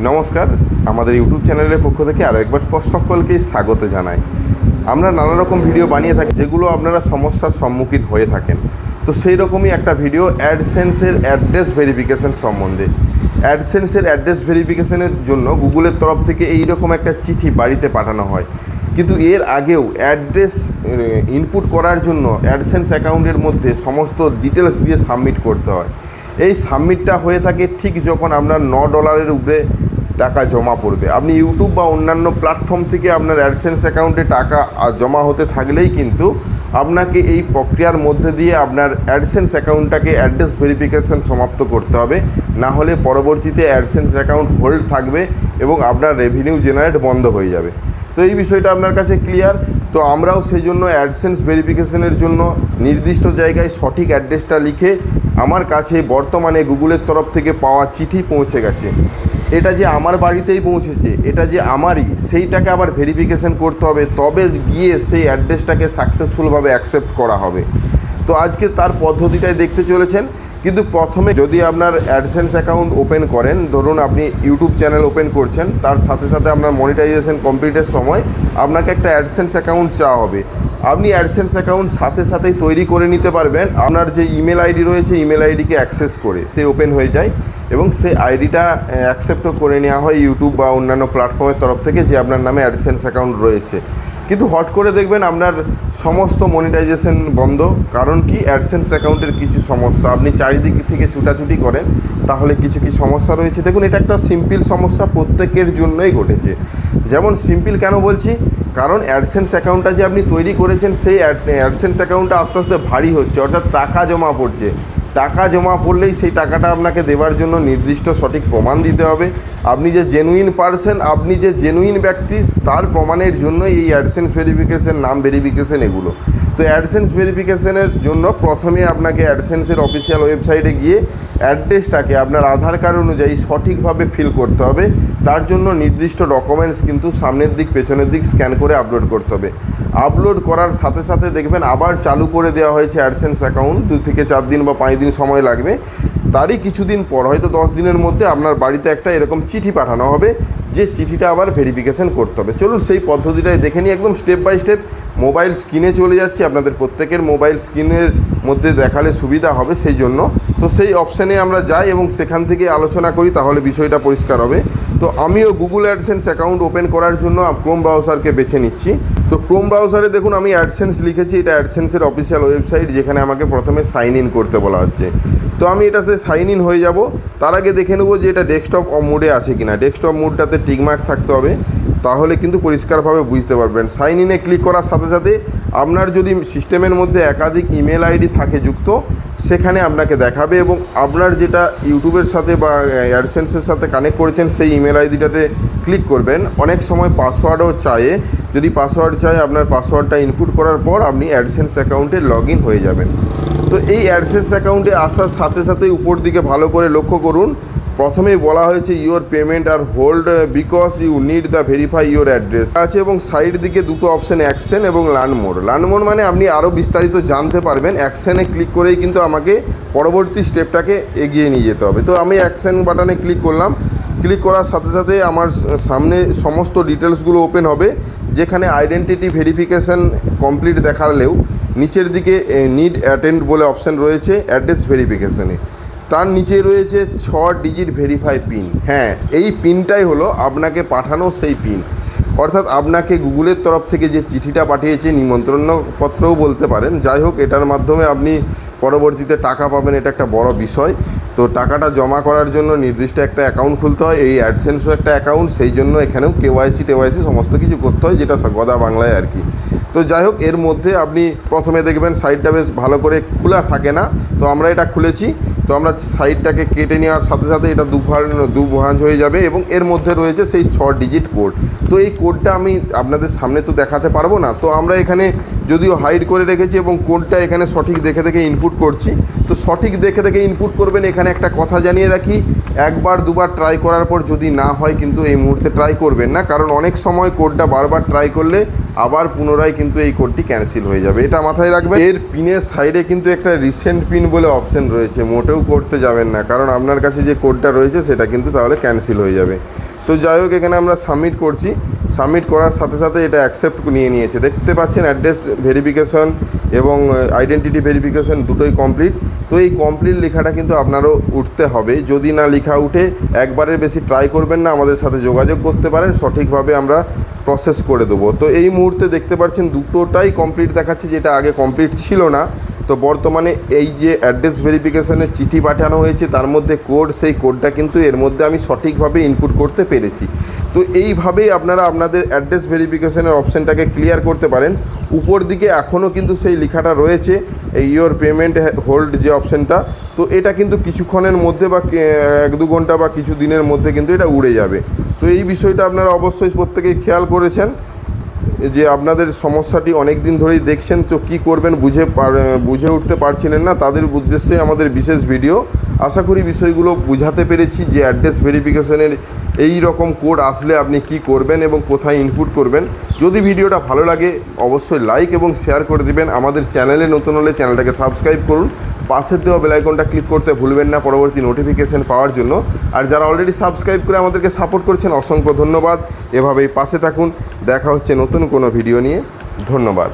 নমস্কার, আমাদের ইউটিউব চ্যানেলের পক্ষ থেকে আরও একবার সকলকেই স্বাগত জানাই। আমরা নানা রকম ভিডিও বানিয়ে থাকি যেগুলো আপনারা সমস্যার সম্মুখীন হয়ে থাকেন। তো সেই রকমই একটা ভিডিও অ্যাডসেন্সের অ্যাড্রেস ভেরিফিকেশন সম্বন্ধে। অ্যাডসেন্সের অ্যাড্রেস ভেরিফিকেশনের জন্য গুগলের তরফ থেকে এই রকম একটা চিঠি বাড়িতে পাঠানো হয়, কিন্তু এর আগেও অ্যাড্রেস ইনপুট করার জন্য অ্যাডসেন্স অ্যাকাউন্টের মধ্যে সমস্ত ডিটেলস দিয়ে সাবমিট করতে হয়। এই সাবমিটটা হয়ে থাকে ঠিক যখন আপনার $9 উপরে টাকা জমা পড়বে। আপনি ইউটিউব বা অন্যান্য প্ল্যাটফর্ম থেকে আপনার অ্যাডসেন্স অ্যাকাউন্টে টাকা জমা হতে থাকলেই কিন্তু আপনাকে এই প্রক্রিয়ার মধ্যে দিয়ে আপনার অ্যাডসেন্স অ্যাকাউন্টটাকে অ্যাড্রেস ভেরিফিকেশন সমাপ্ত করতে হবে, না হলে পরবর্তীতে অ্যাডসেন্স অ্যাকাউন্ট হোল্ড থাকবে এবং আপনার রেভিনিউ জেনারেট বন্ধ হয়ে যাবে। তো এই বিষয়টা আপনার কাছে ক্লিয়ার। তো আমরাও সেই জন্য অ্যাডসেন্স ভেরিফিকেশনের জন্য নির্দিষ্ট জায়গায় সঠিক অ্যাড্রেসটা লিখে আমার কাছে বর্তমানে গুগলের তরফ থেকে পাওয়া চিঠি পৌঁছে গেছে, এটা যে আমার বাড়িতেই পৌঁছেছে, এটা যে আমারই, সেইটাকে আবার ভেরিফিকেশন করতে হবে, তবে গিয়ে সেই অ্যাড্রেসটাকে সাকসেসফুলভাবে অ্যাকসেপ্ট করা হবে। তো আজকে তার পদ্ধতিটাই দেখতে চলেছেন। কিন্তু প্রথমে যদি আপনার অ্যাডসেন্স অ্যাকাউন্ট ওপেন করেন, ধরুন আপনি ইউটিউব চ্যানেল ওপেন করছেন, তার সাথে সাথে আপনার মনিটাইজেশন কমপ্লিটের সময় আপনাকে একটা অ্যাডসেন্স অ্যাকাউন্ট চাওয়া হবে। আপনি অ্যাডসেন্স অ্যাকাউন্ট সাথে সাথেই তৈরি করে নিতে পারবেন আপনার যে ইমেল আইডি রয়েছে, ইমেল আইডিকে অ্যাক্সেস করে তে ওপেন হয়ে যায় এবং সেই আইডিটা অ্যাকসেপ্টও করে নেওয়া হয় ইউটিউব বা অন্যান্য প্ল্যাটফর্মের তরফ থেকে যে আপনার নামে অ্যাডসেন্স অ্যাকাউন্ট রয়েছে। কিন্তু হট করে দেখবেন আপনার সমস্ত মনিটাইজেশন বন্ধ। কারণ কি, অ্যাডসেন্স অ্যাকাউন্টের কিছু সমস্যা, আপনি চারিদিক থেকে ছুটাছুটি করেন, তাহলে কিছু কি সমস্যা রয়েছে। দেখুন, এটা একটা সিম্পল সমস্যা, প্রত্যেকের জন্যই ঘটেছে। যেমন সিম্পল কেন বলছি, কারণ অ্যাডসেন্স অ্যাকাউন্টটা যে আপনি তৈরি করেছেন, সেই অ্যাডসেন্স অ্যাকাউন্টটা আস্তে আস্তে ভারী হচ্ছে, অর্থাৎ টাকা জমা পড়ছে। টাকা জমা পড়লেই সেই টাকাটা আপনাকে দেওয়ার জন্য নির্দিষ্ট সঠিক প্রমাণ দিতে হবে। আপনি যে জেনুইন পারসন, আপনি যে জেনুইন ব্যক্তি, তার প্রমাণের জন্য এই অ্যাডসেন্স ভেরিফিকেশন, নাম ভেরিফিকেশন এগুলো। তো অ্যাডসেন্স ভেরিফিকেশনের জন্য প্রথমে আপনাকে অ্যাডসেন্সের অফিসিয়াল ওয়েবসাইটে গিয়ে অ্যাড্রেসটাকে আপনার আধার কার্ড অনুযায়ী সঠিকভাবে ফিল করতে হবে। তার জন্য নির্দিষ্ট ডকুমেন্টস কিন্তু সামনের দিক পেছনের দিক স্ক্যান করে আপলোড করতে হবে। আপলোড করার সাথে সাথে দেখবেন আবার চালু করে দেওয়া হয়েছে অ্যাডসেন্স অ্যাকাউন্ট। 2 থেকে 4 দিন বা 5 দিন সময় লাগবে। তারই কিছুদিন পর, হয়তো 10 দিনের মধ্যে আপনার বাড়িতে একটা এরকম চিঠি পাঠানো হবে, যে চিঠিটা আবার ভেরিফিকেশন করতে হবে। চলুন সেই পদ্ধতিটাই দেখে নিই একদম স্টেপ বাই স্টেপ। মোবাইল স্ক্রিনে চলে যাচ্ছি, আপনাদের প্রত্যেকের মোবাইল স্ক্রিনের মধ্যে দেখালে সুবিধা হবে সেই জন্য। তো সেই অপশানে আমরা যাই এবং সেখান থেকে আলোচনা করি, তাহলে বিষয়টা পরিষ্কার হবে। তো আমিও গুগল অ্যাডসেন্স অ্যাকাউন্ট ওপেন করার জন্য ক্রোম ব্রাউজারকে বেছে নিচ্ছি। তো ক্রোম ব্রাউজারে দেখুন আমি অ্যাডসেন্স লিখেছি, এটা অ্যাডসেন্সের অফিসিয়াল ওয়েবসাইট, যেখানে আমাকে প্রথমে সাইন ইন করতে বলা হচ্ছে। তো আমি এটাতে সাইন ইন হয়ে যাব। তার আগে দেখে নেবো যে এটা ডেস্কটপ মোডে আছে কিনা। ডেস্কটপ মোডটাতে টিকমার্ক থাকতে হবে, তাহলে কিন্তু পরিষ্কারভাবে বুঝতে পারবেন। সাইন ইনে ক্লিক করার সাথে সাথে আপনার যদি সিস্টেমের মধ্যে একাধিক ইমেল আইডি থাকে যুক্ত, সেখানে আপনাকে দেখাবে এবং আপনার যেটা ইউটিউবের সাথে বা অ্যাডসেন্সের সাথে কানেক্ট করেছেন সেই ইমেল আইডিটাতে ক্লিক করবেন। অনেক সময় পাসওয়ার্ডও চায়, যদি পাসওয়ার্ড চায় আপনার পাসওয়ার্ডটা ইনপুট করার পর আপনি অ্যাডসেন্স অ্যাকাউন্টে লগ ইন হয়ে যাবেন। তো এই অ্যাডসেন্স অ্যাকাউন্টে আসার সাথে সাথে উপর দিকে ভালো করে লক্ষ্য করুন, প্রথমেই বলা হয়েছে your payment are hold because you need the verify your address আছে এবং সাইড দিকে দুটো অপশান, অ্যাকশন এবং লার্ন মোর। লার্ন মোর মানে আপনি আরও বিস্তারিত জানতে পারবেন। অ্যাকশানে ক্লিক করেই কিন্তু আমাকে পরবর্তী স্টেপটাকে এগিয়ে নিয়ে যেতে হবে। তো আমি অ্যাকশন বাটনে ক্লিক করলাম। ক্লিক করার সাথে সাথে আমার সামনে সমস্ত ডিটেলসগুলো ওপেন হবে, যেখানে আইডেন্টিটি ভেরিফিকেশান কমপ্লিট দেখালেও নিচের দিকে নিড অ্যাটেন্ড বলে অপশান রয়েছে অ্যাড্রেস ভেরিফিকেশানে। তার নিচে রয়েছে 6 ডিজিট ভেরিফাই পিন। হ্যাঁ, এই পিনটাই হলো আপনাকে পাঠানো সেই পিন, অর্থাৎ আপনাকে গুগলের তরফ থেকে যে চিঠিটা পাঠিয়েছে, নিমন্ত্রণপত্রও বলতে পারেন, যাই হোক, এটার মাধ্যমে আপনি পরবর্তীতে টাকা পাবেন, এটা একটা বড় বিষয়। তো টাকাটা জমা করার জন্য নির্দিষ্ট একটা অ্যাকাউন্ট খুলতে হয়, এই অ্যাডসেন্সও একটা অ্যাকাউন্ট, সেই জন্য এখানেও কেওয়াইসি সমস্ত কিছু করতে হয়, যেটা গদা বাংলায় আর কি। তো যাই হোক, এর মধ্যে আপনি প্রথমে দেখবেন সাইটটা বেশ ভালো করে খোলা থাকে না। তো আমরা এটা খুলেছি, তো আমরা সাইটটাকে কেটে নেওয়ার সাথে সাথে এটা দু ভাঁজ হয়ে যাবে এবং এর মধ্যে রয়েছে সেই 6 ডিজিট কোড। তো এই কোডটা আমি আপনাদের সামনে তো দেখাতে পারবো না, তো আমরা এখানে যদিও হাইড করে রেখেছি এবং কোডটা এখানে সঠিক দেখে দেখে ইনপুট করছি। তো সঠিক দেখে দেখে ইনপুট করবেন। এখানে একটা কথা জানিয়ে রাখি, একবার দুবার ট্রাই করার পর যদি না হয় কিন্তু এই মুহূর্তে ট্রাই করবেন না, কারণ অনেক সময় কোডটা বারবার ট্রাই করলে আবার পুনরায় কিন্তু এই কোডটি ক্যান্সেল হয়ে যাবে, এটা মাথায় রাখবেন। এর পিনের সাইডে কিন্তু একটা রিসেন্ট পিন বলে অপশন রয়েছে, মোটেও করতে যাবেন না, কারণ আপনার কাছে যে কোডটা রয়েছে সেটা কিন্তু তাহলে ক্যান্সেল হয়ে যাবে। তো যাই হোক, এখানে আমরা সাবমিট করছি। সাবমিট করার সাথে সাথে এটা অ্যাকসেপ্ট নিয়ে নিয়েছে। দেখতে পাচ্ছেন অ্যাড্রেস ভেরিফিকেশন এবং আইডেন্টিটি ভেরিফিকেশন দুটোই কমপ্লিট। তো এই কমপ্লিট লেখাটা কিন্তু আপনারও উঠতে হবে। যদি না লেখা উঠে একবারের বেশি ট্রাই করবেন না, আমাদের সাথে যোগাযোগ করতে পারেন, সঠিকভাবে আমরা প্রসেস করে দেবো। তো এই মুহূর্তে দেখতে পাচ্ছেন দুটোটাই কমপ্লিট দেখাচ্ছে, যেটা আগে কমপ্লিট ছিল না। তো বর্তমানে এই যে অ্যাড্রেস ভেরিফিকেশনের চিঠি পাঠানো হয়েছে তার মধ্যে কোড, সেই কোডটা কিন্তু এর মধ্যে আমি সঠিকভাবে ইনপুট করতে পেরেছি। তো এইভাবেই আপনারা আপনাদের অ্যাড্রেস ভেরিফিকেশনের অপশানটাকে ক্লিয়ার করতে পারেন। উপর দিকে এখনও কিন্তু সেই লেখাটা রয়েছে, এই ইয়োর পেমেন্ট হোল্ড যে অপশানটা। তো এটা কিন্তু কিছুক্ষণের মধ্যে বা 1-2 ঘন্টা বা কিছু দিনের মধ্যে কিন্তু এটা উড়ে যাবে। তো এই বিষয়টা আপনারা অবশ্যই প্রত্যেকেই খেয়াল করেছেন যে আপনাদের সমস্যাটি অনেক দিন ধরেই দেখছেন, তো কী করবেন বুঝে উঠতে পারছিলেন না, তাদের উদ্দেশ্যে আমাদের বিশেষ ভিডিও। আশা করি বিষয়গুলো বুঝাতে পেরেছি যে অ্যাড্রেস ভেরিফিকেশনের এই রকম কোড আসলে আপনি কি করবেন এবং কোথায় ইনপুট করবেন। যদি ভিডিওটা ভালো লাগে অবশ্যই লাইক এবং শেয়ার করে দেবেন। আমাদের চ্যানেলে নতুন হলে চ্যানেলটাকে সাবস্ক্রাইব করুন, পাশের দেওয়া বেল আইকনটা ক্লিক করতে ভুলবেন না পরবর্তী নোটিফিকেশান পাওয়ার জন্য। আর যারা অলরেডি সাবস্ক্রাইব করে আমাদেরকে সাপোর্ট করছেন অসংখ্য ধন্যবাদ। এভাবেই পাশে থাকুন। দেখা হচ্ছে নতুন কোনো ভিডিও নিয়ে। ধন্যবাদ।